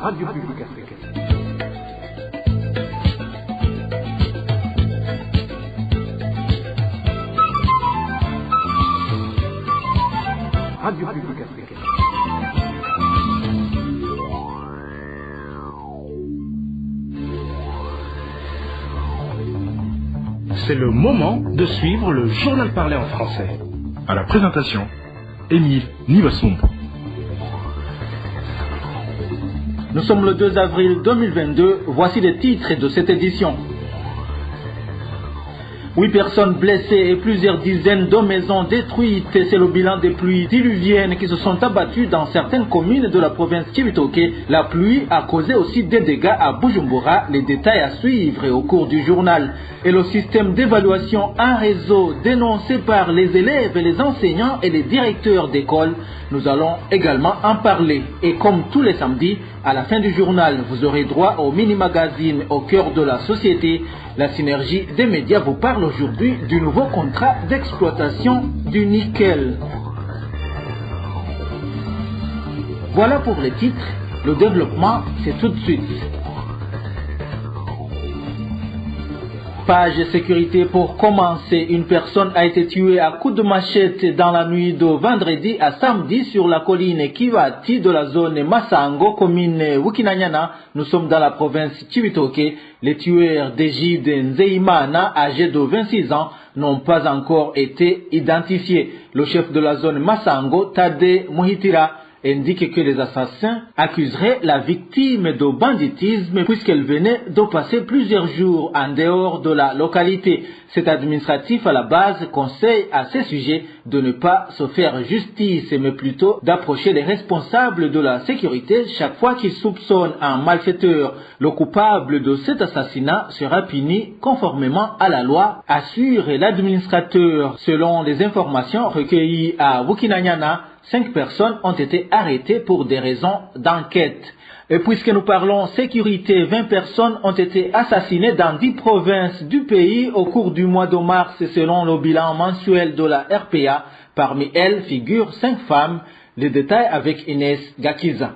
Radio Publique Africaine. Radio Publique Africaine. C'est le moment de suivre le journal parlé en français. À la présentation, Émile Nivasumbo. Nous sommes le 2 avril 2022. Voici les titres de cette édition. 8 personnes blessées et plusieurs dizaines de maisons détruites. C'est le bilan des pluies diluviennes qui se sont abattues dans certaines communes de la province Cibitoke. La pluie a causé aussi des dégâts à Bujumbura. Les détails à suivre au cours du journal. Et le système d'évaluation en réseau dénoncé par les élèves, les enseignants et les directeurs d'école. Nous allons également en parler. Et comme tous les samedis, à la fin du journal, vous aurez droit au mini-magazine au cœur de la société. La synergie des médias vous parle aujourd'hui du nouveau contrat d'exploitation du nickel. Voilà pour les titres. Le développement, c'est tout de suite. Page sécurité pour commencer. Une personne a été tuée à coups de machette dans la nuit de vendredi à samedi sur la colline Kivati de la zone Massango, commune Wukinanyana. Nous sommes dans la province Cibitoke. Les tueurs d'Égide Nzeimana, âgés de 26 ans, n'ont pas encore été identifiés. Le chef de la zone Massango, Tade Mohitira, indique que les assassins accuseraient la victime de banditisme puisqu'elle venait de passer plusieurs jours en dehors de la localité. Cet administratif à la base conseille à ces sujets de ne pas se faire justice mais plutôt d'approcher les responsables de la sécurité chaque fois qu'ils soupçonnent un malfaiteur. Le coupable de cet assassinat sera puni conformément à la loi, assure l'administrateur. Selon les informations recueillies à Wukinanyana, 5 personnes ont été arrêtées pour des raisons d'enquête. Et puisque nous parlons sécurité, 20 personnes ont été assassinées dans 10 provinces du pays au cours du mois de mars selon le bilan mensuel de la RPA. Parmi elles figurent 5 femmes. Les détails avec Inès Gakiza.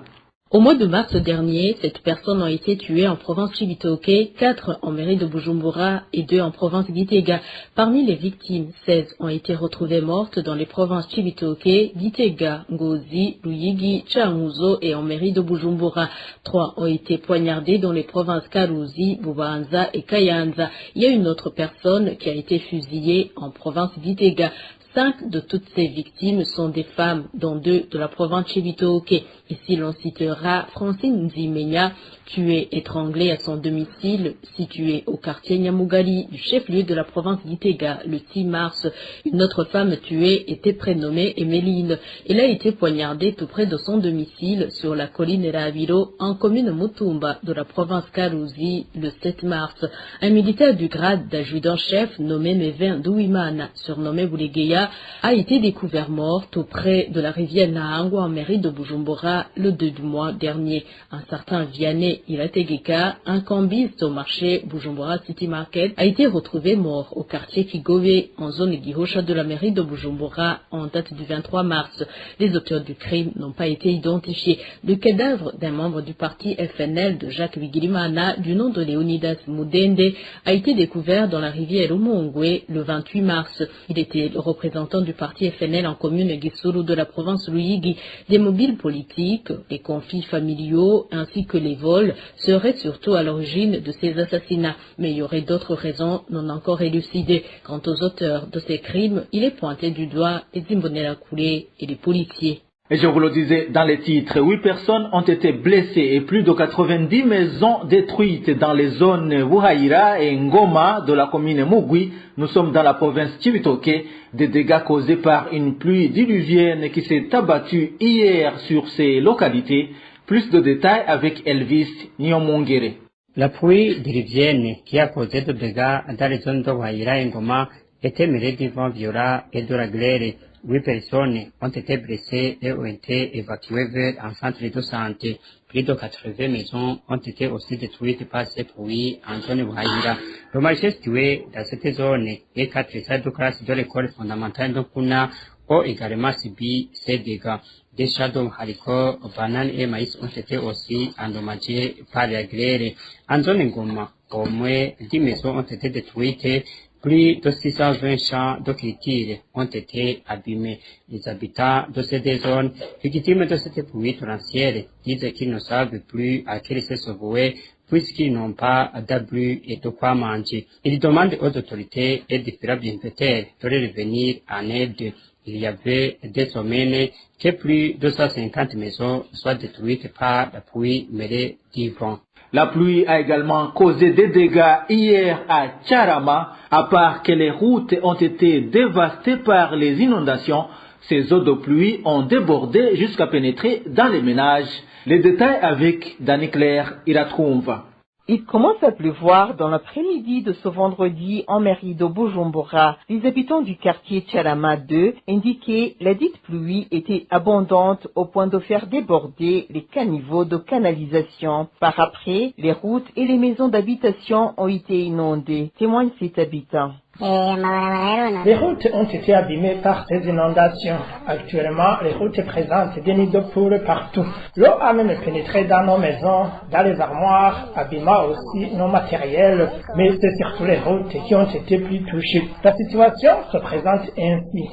Au mois de mars dernier, 7 personnes ont été tuées en province Cibitoke, 4 en mairie de Bujumbura et 2 en province Gitega. Parmi les victimes, 16 ont été retrouvées mortes dans les provinces Cibitoke, Gitega, Ngozi, Luyigi, Changuzo et en mairie de Bujumbura. 3 ont été poignardées dans les provinces Karuzi, Bubanza et Kayanza. Il y a une autre personne qui a été fusillée en province Gitega. 5 de toutes ces victimes sont des femmes, dont 2 de la province Cibitoke. Ici, l'on citera Francine Nzimenya, tuée étranglée à son domicile situé au quartier Nyamugali du chef-lieu de la province d'Itega le 6 mars. Une autre femme tuée était prénommée Emeline. Elle a été poignardée tout près de son domicile sur la colline Raviro en commune Mutumba de la province Karuzi le 7 mars. Un militaire du grade d'adjudant-chef nommé Mevin Douimana, surnommé Boulegeya, a été découvert mort tout près de la rivière Nahango en mairie de Bujumbura le 2 du mois dernier. Un certain Vianney Irategeka, un cambiste au marché Bujumbura City Market, a été retrouvé mort au quartier Kigove en zone Gihosha de la mairie de Bujumbura en date du 23 mars. Les auteurs du crime n'ont pas été identifiés. Le cadavre d'un membre du parti FNL de Jacques Bigirimana du nom de Leonidas Mudende a été découvert dans la rivière Umongwe le 28 mars. Il était le représentant du parti FNL en commune Gisuru de la province Luyigi. Des mobiles politiques, les conflits familiaux ainsi que les vols seraient surtout à l'origine de ces assassinats. Mais il y aurait d'autres raisons non encore élucidées. Quant aux auteurs de ces crimes, il est pointé du doigt les Imbonera Koulé et les policiers. Et je vous le disais dans les titres, 8 personnes ont été blessées et plus de 90 maisons détruites dans les zones Wuhaira et Ngoma de la commune Mugwi. Nous sommes dans la province Cibitoke. Des dégâts causés par une pluie diluvienne qui s'est abattue hier sur ces localités. Plus de détails avec Elvis Nyomongere. La pluie diluvienne qui a causé des dégâts dans les zones de Wuhaira et Ngoma était mêlée du vent violent et de la glaire. 8 personnes ont été blessées et ont été évacuées vers un centre de santé. Plus de 80 maisons ont été aussi détruites par ces pluies en zone Wuhaira. Le marché situé dans cette zone est 4 salles de classe de l'école fondamentale de Kuna ont également subi ces dégâts. Des champs de haricots, bananes et maïs ont été aussi endommagés par les grêles. En zone Ngoma, au moins 10 maisons ont été détruites. Plus de 620 champs de culture ont été abîmés. Les habitants de ces deux zones, victimes de cette pluie torrentielle, disent qu'ils ne savent plus à qui se vouer puisqu'ils n'ont pas d'abri et de quoi manger. Ils demandent aux autorités et différents bienfaiteurs de leur venir en aide. Il y avait des semaines que plus de 150 maisons soient détruites par la pluie mêlée du vent. La pluie a également causé des dégâts hier à Tcharama. À part que les routes ont été dévastées par les inondations, ces eaux de pluie ont débordé jusqu'à pénétrer dans les ménages. Les détails avec Dani Claire Iratroumva. Il commence à pleuvoir dans l'après-midi de ce vendredi en mairie de Bujumbura. Les habitants du quartier Tcharama 2 indiquaient que la dite pluie était abondante au point de faire déborder les caniveaux de canalisation. Par après, les routes et les maisons d'habitation ont été inondées, témoigne cet habitant. Les routes ont été abîmées par ces inondations. Actuellement, les routes présentent des nids de poules partout. L'eau a même pénétré dans nos maisons, dans les armoires, abîmant aussi nos matériels, mais c'est surtout les routes qui ont été plus touchées. La situation se présente ainsi.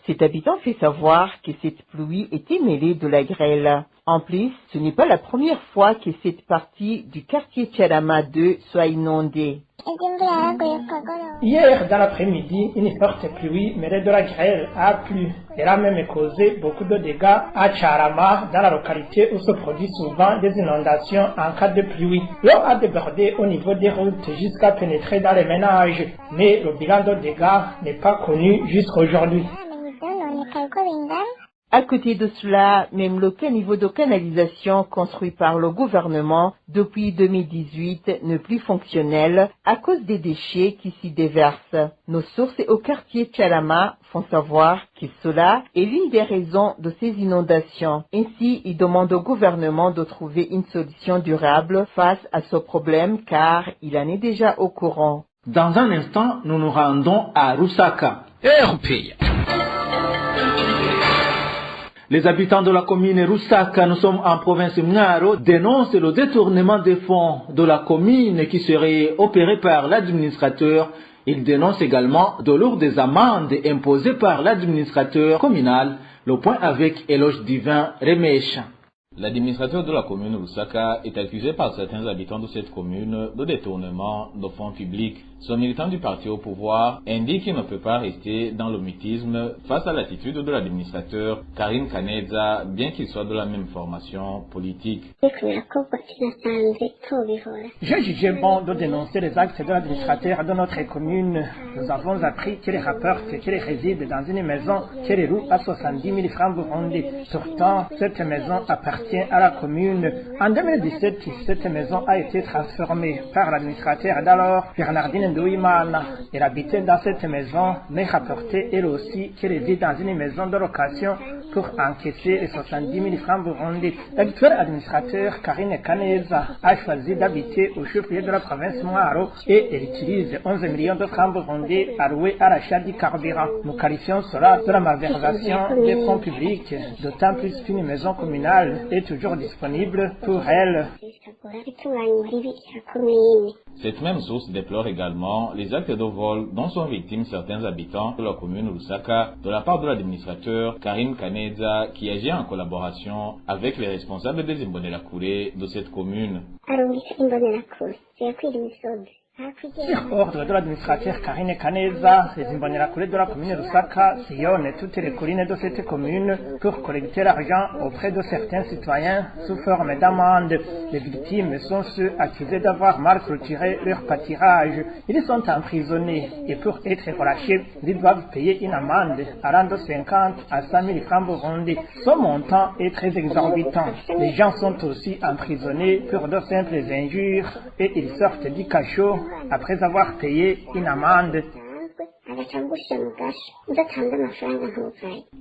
Cet habitant fait savoir que cette pluie était mêlée de la grêle. En plus, ce n'est pas la première fois que cette partie du quartier Tcharama 2 soit inondée. Hier, dans l'après-midi, une forte pluie mêlée de la grêle a plu. Elle a même causé beaucoup de dégâts à Tcharama, dans la localité où se produisent souvent des inondations en cas de pluie. L'eau a débordé au niveau des routes jusqu'à pénétrer dans les ménages, mais le bilan de dégâts n'est pas connu jusqu'à aujourd'hui. À côté de cela, même le caniveau de canalisation construit par le gouvernement depuis 2018 n'est plus fonctionnel à cause des déchets qui s'y déversent. Nos sources au quartier Tcharama font savoir que cela est l'une des raisons de ces inondations. Ainsi, ils demandent au gouvernement de trouver une solution durable face à ce problème car il en est déjà au courant. Dans un instant, nous nous rendons à Rusaka. Les habitants de la commune Rusaka, nous sommes en province Mwaro, dénoncent le détournement des fonds de la commune qui serait opéré par l'administrateur. Ils dénoncent également de lourdes amendes imposées par l'administrateur communal. Le point avec Éloge Divin Remèche. L'administrateur de la commune Rusaka est accusé par certains habitants de cette commune de détournement de fonds publics. Son militant du parti au pouvoir indique qu'il ne peut pas rester dans le mutisme face à l'attitude de l'administrateur Karim Kaneza, bien qu'il soit de la même formation politique. J'ai jugé bon de dénoncer les actes de l'administrateur de notre commune. Nous avons appris qu'il rapporte qu'il réside dans une maison qui loue à 70 000 francs burundais. Pourtant, cette maison appartient à la commune. En 2017, cette maison a été transformée par l'administrateur d'alors, Bernardine Ndouimana. Elle habitait dans cette maison, mais rapportait elle aussi qu'elle vit dans une maison de location pour encaisser les 70 000 francs burundais. L'actuel administrateur, Karine Kaneza, a choisi d'habiter au chef-lieu de la province Mwaro et elle utilise 11 millions de francs burundais alloués à l'achat du carburant. Nous qualifions cela de la malversation des fonds publics, d'autant plus qu'une maison communale est toujours disponible pour elle. Cette même source déplore également les actes de vol dont sont victimes certains habitants de la commune Rusaka de la part de l'administrateur Karim Kaneza qui agit en collaboration avec les responsables des Imbonerakure de cette commune. Sur ordre de l'administrateur Karine Kaneza, les Imbonerakure de la commune Rusaka sillonnent toutes les collines de cette commune pour collecter l'argent auprès de certains citoyens sous forme d'amende. Les victimes sont ceux accusés d'avoir mal clôturé leur pâturage. Ils sont emprisonnés et pour être relâchés, ils doivent payer une amende allant de 50 à 100 000 francs burundais. Ce montant est très exorbitant. Les gens sont aussi emprisonnés pour de simples injures et ils sortent du cachot après avoir payé une amende.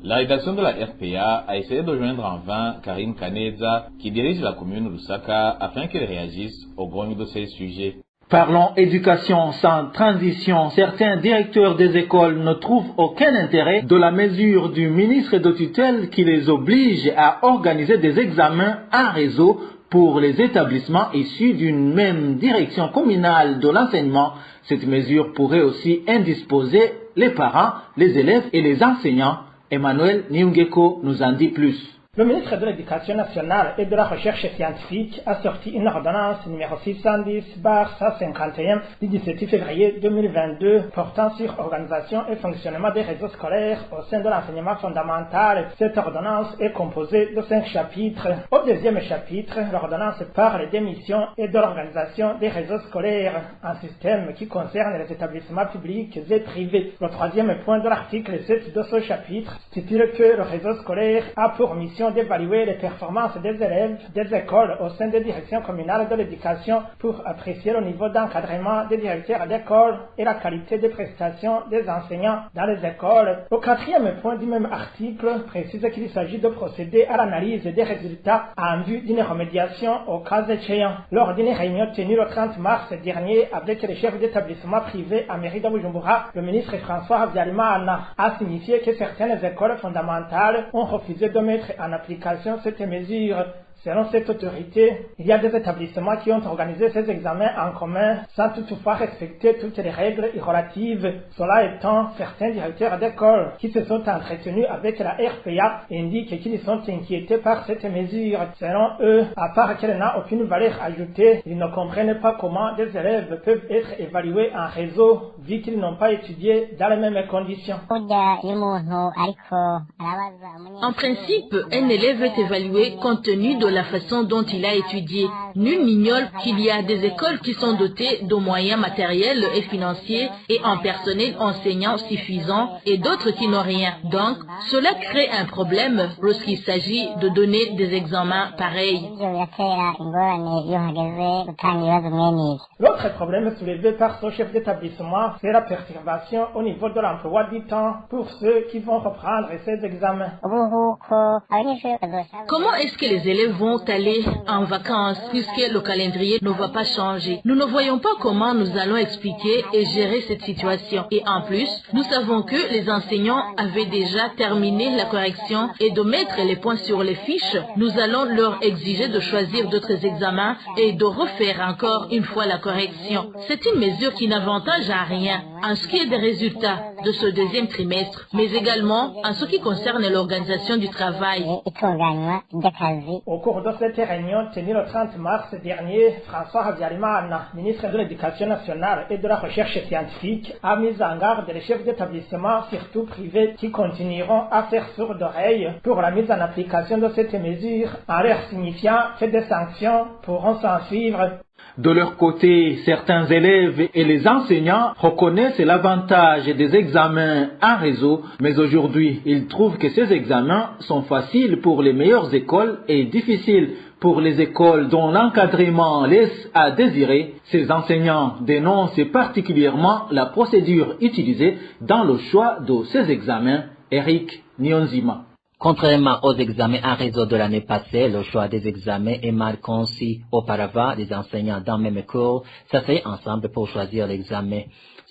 La rédaction de la RPA a essayé de joindre en vain Karim Kaneza qui dirige la commune Rusaka afin qu'il réagisse au grogne de ces sujets. Parlons éducation sans transition. Certains directeurs des écoles ne trouvent aucun intérêt de la mesure du ministre de tutelle qui les oblige à organiser des examens en réseau pour les établissements issus d'une même direction communale de l'enseignement. Cette mesure pourrait aussi indisposer les parents, les élèves et les enseignants. Emmanuel Niungeko nous en dit plus. Le ministre de l'Éducation nationale et de la Recherche scientifique a sorti une ordonnance numéro 610/151 du 17 février 2022 portant sur organisation et fonctionnement des réseaux scolaires au sein de l'enseignement fondamental. Cette ordonnance est composée de 5 chapitres. Au deuxième chapitre, l'ordonnance parle des missions et de l'organisation des réseaux scolaires, un système qui concerne les établissements publics et privés. Le troisième point de l'article 7 de ce chapitre stipule que le réseau scolaire a pour mission d'évaluer les performances des élèves des écoles au sein des directions communales de l'éducation pour apprécier le niveau d'encadrement des directeurs d'école et la qualité des prestations des enseignants dans les écoles. Le quatrième point du même article précise qu'il s'agit de procéder à l'analyse des résultats en vue d'une remédiation au cas échéant. Lors d'une réunion tenue le 30 mars dernier avec les chefs d'établissements privés à mairie de Bujumbura, le ministre François Habyarimana a signifié que certaines écoles fondamentales ont refusé de mettre en application cette mesure. Selon cette autorité, il y a des établissements qui ont organisé ces examens en commun sans toutefois respecter toutes les règles relatives. Cela étant, certains directeurs d'école qui se sont entretenus avec la RPA indiquent qu'ils sont inquiétés par cette mesure. Selon eux, à part qu'elle n'a aucune valeur ajoutée, ils ne comprennent pas comment des élèves peuvent être évalués en réseau vu qu'ils n'ont pas étudié dans les mêmes conditions. En principe, un élève est évalué compte tenu de la façon dont il a étudié. Nul n'ignore qu'il y a des écoles qui sont dotées de moyens matériels et financiers et en personnel enseignant suffisant et d'autres qui n'ont rien. Donc, cela crée un problème lorsqu'il s'agit de donner des examens pareils. L'autre problème soulevé par ce chef d'établissement, c'est la perturbation au niveau de l'emploi du temps pour ceux qui vont reprendre ces examens. Comment est-ce que les élèves vont aller en vacances puisque le calendrier ne va pas changer? Nous ne voyons pas comment nous allons expliquer et gérer cette situation. Et en plus, nous savons que les enseignants avaient déjà terminé la correction et de mettre les points sur les fiches. Nous allons leur exiger de choisir d'autres examens et de refaire encore une fois la correction. C'est une mesure qui n'avantage à rien en ce qui est des résultats de ce deuxième trimestre, mais également en ce qui concerne l'organisation du travail. Au cours de cette réunion tenue le 30 mars dernier, François Habyarimana, ministre de l'Éducation nationale et de la Recherche scientifique, a mis en garde les chefs d'établissements, surtout privés, qui continueront à faire sourde oreille pour la mise en application de cette mesure, en leur signifiant que des sanctions pourront s'en suivre. De leur côté, certains élèves et les enseignants reconnaissent l'avantage des examens en réseau, mais aujourd'hui, ils trouvent que ces examens sont faciles pour les meilleures écoles et difficiles pour les écoles dont l'encadrement laisse à désirer. Ces enseignants dénoncent particulièrement la procédure utilisée dans le choix de ces examens. Eric Nyonzima. Contrairement aux examens en réseau de l'année passée, le choix des examens est mal conçu. Auparavant, les enseignants dans le même cours s'asseyaient ensemble pour choisir l'examen.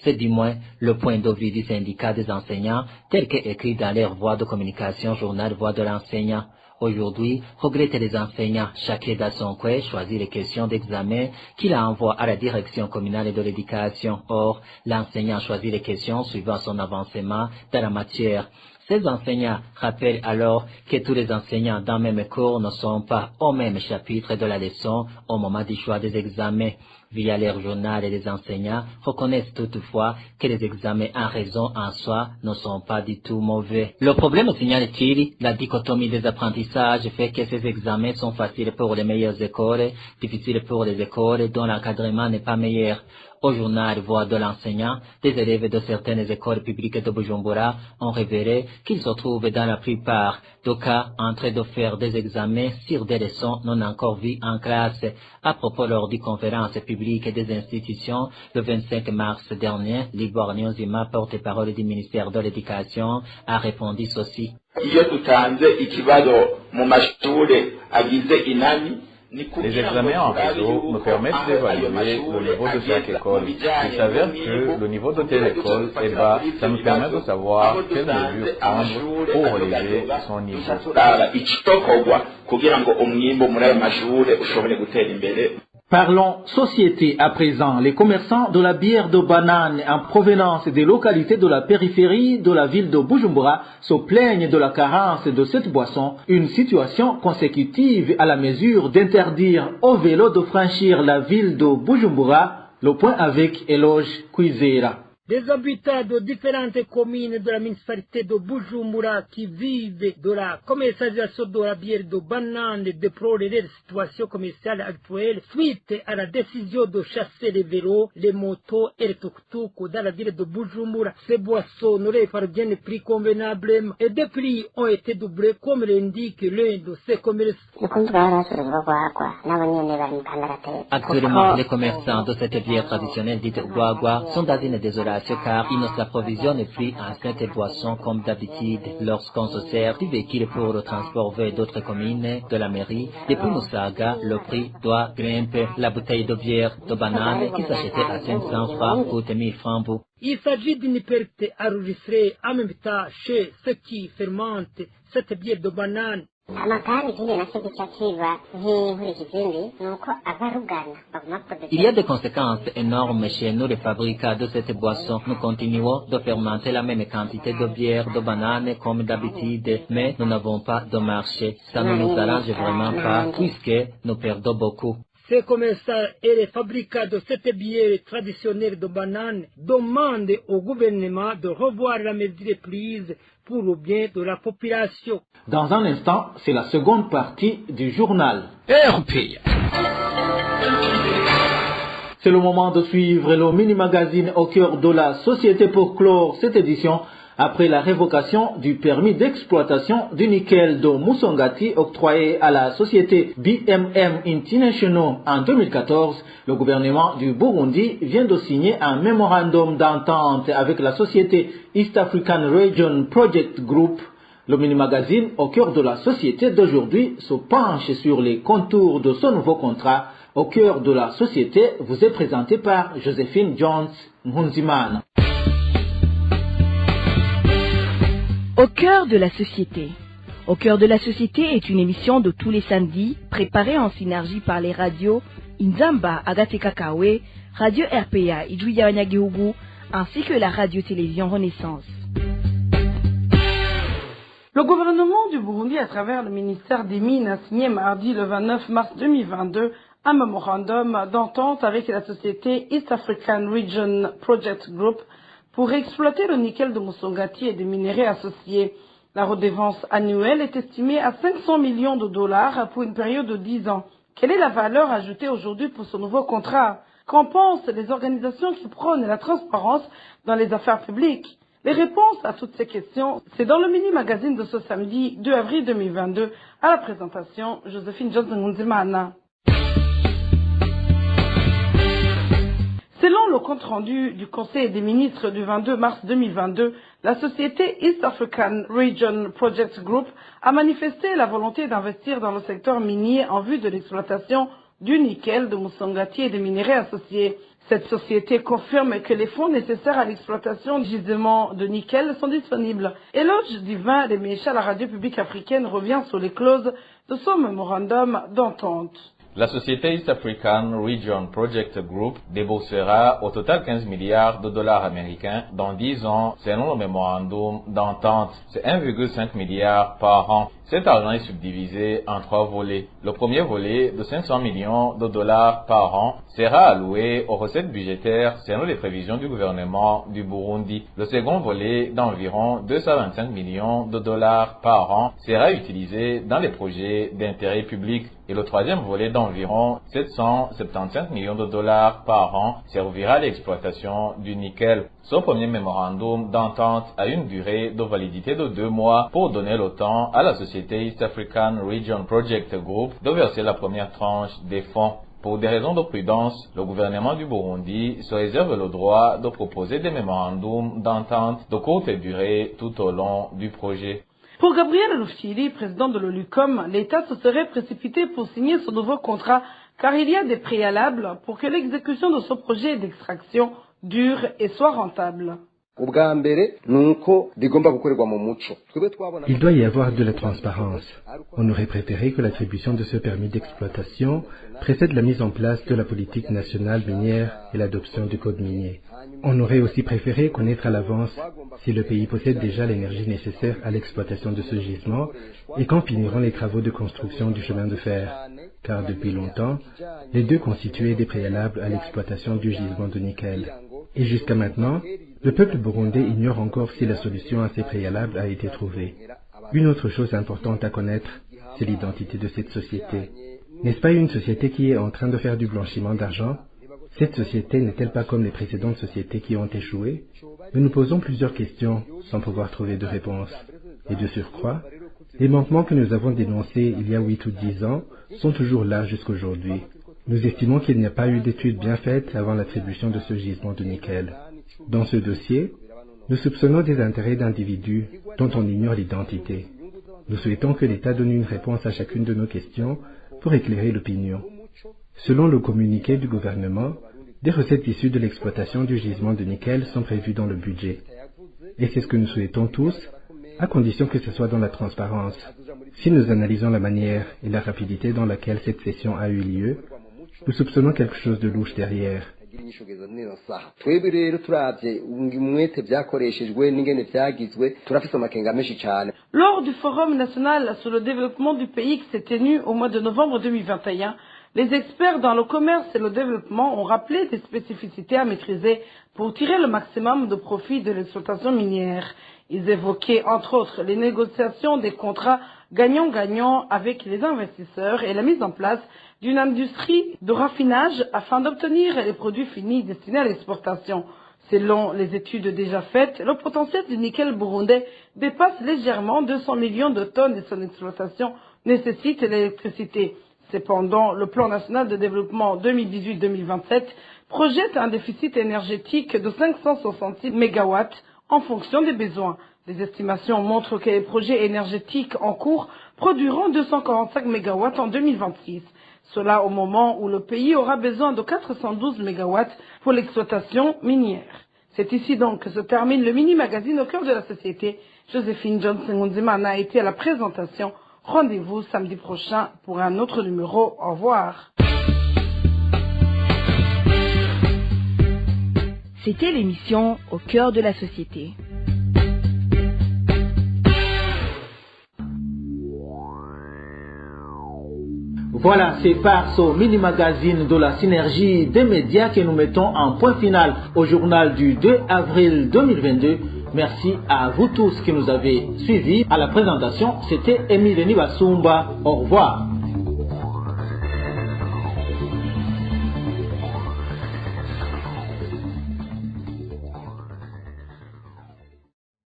C'est du moins le point de vue du syndicat des enseignants, tel qu'écrit dans leur voie de communication journal Voix de l'enseignant. Aujourd'hui, regrettent les enseignants, chacun dans son coin choisit les questions d'examen qu'il envoie à la direction communale de l'éducation. Or, l'enseignant choisit les questions suivant son avancement dans la matière. Ces enseignants rappellent alors que tous les enseignants dans le même cours ne sont pas au même chapitre de la leçon au moment du choix des examens. Via leur journal, les enseignants reconnaissent toutefois que les examens en raison en soi ne sont pas du tout mauvais. Le problème, signale-t-il, la dichotomie des apprentissages fait que ces examens sont faciles pour les meilleures écoles, difficiles pour les écoles dont l'encadrement n'est pas meilleur. Au journal Voix de l'enseignant, des élèves de certaines écoles publiques de Bujumbura ont révélé qu'ils se trouvent dans la plupart des cas en train de faire des examens sur des leçons non encore vues en classe. À propos lors d'une conférence publique des institutions le 25 mars dernier, Libor Nyonzima, porte-parole du ministère de l'Éducation, a répondu ceci. Iyo dutanze ikibazo mu mashure agize inani Les examens en réseau me permettent d'évaluer le niveau de chaque école. Il s'avère que le niveau de telle école est bas, ça me permet de savoir quelle mesure prendre pour relever son niveau. Parlons société à présent. Les commerçants de la bière de banane en provenance des localités de la périphérie de la ville de Bujumbura se plaignent de la carence de cette boisson, une situation consécutive à la mesure d'interdire aux vélos de franchir la ville de Bujumbura. Le point avec Eloge Kwizera. Des habitants de différentes communes de la municipalité de Bujumbura qui vivent de la commercialisation de la bière de banane déplorent la situation commerciale actuelle suite à la décision de chasser les vélos, les motos et les tuk-tuk dans la ville de Bujumbura. Ces boissons n'auraient pas bien le prix convenable et des prix ont été doublés comme l'indique l'un de ces commerçants. Actuellement, les commerçants de cette bière traditionnelle dite Guagua sont dans une désolation car ils ne s'approvisionnent plus en cette boisson comme d'habitude. Lorsqu'on se sert du véhicule pour le transport vers d'autres communes de la mairie, depuis Musaga, le prix doit grimper. La bouteille de bière de banane qui s'achetait à 500 francs coûte 1000 francs. Il s'agit d'une perte enregistrée en même temps chez ceux qui fermentent cette bière de banane. Il y a des conséquences énormes chez nous les fabricants de cette boisson. Nous continuons de fermenter la même quantité de bière de banane comme d'habitude, mais nous n'avons pas de marché. Ça ne nous arrange vraiment pas puisque nous perdons beaucoup. Ces commerçants et les fabricants de cette bière traditionnelle de banane demandent au gouvernement de revoir la mesure prise pour le bien de la population. Dans un instant, c'est la seconde partie du journal. RPA. C'est le moment de suivre le mini-magazine au cœur de la société pour clore cette édition. Après la révocation du permis d'exploitation du nickel de Musongati octroyé à la société BMM International en 2014, le gouvernement du Burundi vient de signer un mémorandum d'entente avec la société East African Region Project Group. Le mini-magazine au cœur de la société d'aujourd'hui se penche sur les contours de ce nouveau contrat. Au cœur de la société vous est présenté par Joséphine Jones Nhunzimana. Au cœur de la société. Au cœur de la société est une émission de tous les samedis, préparée en synergie par les radios Inzamba Agatekakawe, Radio RPA Ijuya Wanyagihugu, ainsi que la radio-télévision Renaissance. Le gouvernement du Burundi, à travers le ministère des Mines, a signé mardi le 29 mars 2022 un mémorandum d'entente avec la société East African Region Project Group pour exploiter le nickel de Musongati et des minerais associés. La redevance annuelle est estimée à 500 millions de dollars pour une période de 10 ans. Quelle est la valeur ajoutée aujourd'hui pour ce nouveau contrat? Qu'en pensent les organisations qui prônent la transparence dans les affaires publiques? Les réponses à toutes ces questions, c'est dans le mini-magazine de ce samedi 2 avril 2022, à la présentation Joséphine Johnson-Munzimana. Selon le compte-rendu du Conseil des ministres du 22 mars 2022, la société East African Region Project Group a manifesté la volonté d'investir dans le secteur minier en vue de l'exploitation du nickel, de Musongati et des minerais associés. Cette société confirme que les fonds nécessaires à l'exploitation du gisement de nickel sont disponibles. Eloge Divin des Mécha, la radio publique africaine, revient sur les clauses de son mémorandum d'entente. La société East African Region Project Group déboursera au total 15 milliards de dollars américains dans 10 ans selon le mémorandum d'entente. C'est 1,5 milliard par an. Cet argent est subdivisé en 3 volets. Le premier volet de 500 millions de dollars par an sera alloué aux recettes budgétaires selon les prévisions du gouvernement du Burundi. Le second volet d'environ 225 millions de dollars par an sera utilisé dans les projets d'intérêt public. Et le troisième volet d'environ 775 millions de dollars par an servira à l'exploitation du nickel. Ce premier mémorandum d'entente a une durée de validité de 2 mois pour donner le temps à la société East African Region Project Group de verser la première tranche des fonds. Pour des raisons de prudence, le gouvernement du Burundi se réserve le droit de proposer des mémorandums d'entente de courte durée tout au long du projet. Pour Gabriel Rufyiri, président de l'OLUCOM, l'État se serait précipité pour signer ce nouveau contrat car il y a des préalables pour que l'exécution de ce projet d'extraction dure et soit rentable. Il doit y avoir de la transparence. On aurait préféré que l'attribution de ce permis d'exploitation précède la mise en place de la politique nationale minière et l'adoption du code minier. On aurait aussi préféré connaître à l'avance si le pays possède déjà l'énergie nécessaire à l'exploitation de ce gisement et quand finiront les travaux de construction du chemin de fer, car depuis longtemps, les deux constituaient des préalables à l'exploitation du gisement de nickel. Et jusqu'à maintenant, le peuple burundais ignore encore si la solution à ces préalables a été trouvée. Une autre chose importante à connaître, c'est l'identité de cette société. N'est-ce pas une société qui est en train de faire du blanchiment d'argent? Cette société n'est-elle pas comme les précédentes sociétés qui ont échoué? Nous nous posons plusieurs questions sans pouvoir trouver de réponse. Et de surcroît, les manquements que nous avons dénoncés il y a 8 ou 10 ans sont toujours là jusqu'aujourd'hui. Nous estimons qu'il n'y a pas eu d'études bien faites avant l'attribution de ce gisement de nickel. Dans ce dossier, nous soupçonnons des intérêts d'individus dont on ignore l'identité. Nous souhaitons que l'État donne une réponse à chacune de nos questions pour éclairer l'opinion. Selon le communiqué du gouvernement, des recettes issues de l'exploitation du gisement de nickel sont prévues dans le budget. Et c'est ce que nous souhaitons tous, à condition que ce soit dans la transparence. Si nous analysons la manière et la rapidité dans laquelle cette session a eu lieu, nous soupçonnons quelque chose de louche derrière. Lors du Forum national sur le développement du pays qui s'est tenu au mois de novembre 2021, les experts dans le commerce et le développement ont rappelé des spécificités à maîtriser pour tirer le maximum de profit de l'exploitation minière. Ils évoquaient entre autres les négociations des contrats gagnant-gagnant avec les investisseurs et la mise en place d'une industrie de raffinage afin d'obtenir les produits finis destinés à l'exportation. Selon les études déjà faites, le potentiel du nickel burundais dépasse légèrement 200 millions de tonnes et son exploitation nécessite l'électricité. Cependant, le plan national de développement 2018-2027 projette un déficit énergétique de 566 MW en fonction des besoins. Les estimations montrent que les projets énergétiques en cours produiront 245 MW en 2026. Cela au moment où le pays aura besoin de 412 MW pour l'exploitation minière. C'est ici donc que se termine le mini-magazine au cœur de la société. Joséphine Johnson-Ngunzimana a été à la présentation. Rendez-vous samedi prochain pour un autre numéro. Au revoir. C'était l'émission Au cœur de la société. Voilà, c'est par ce mini-magazine de la synergie des médias que nous mettons un point final au journal du 2 avril 2022. Merci à vous tous qui nous avez suivis. À la présentation, c'était Émile Nibasumba. Au revoir.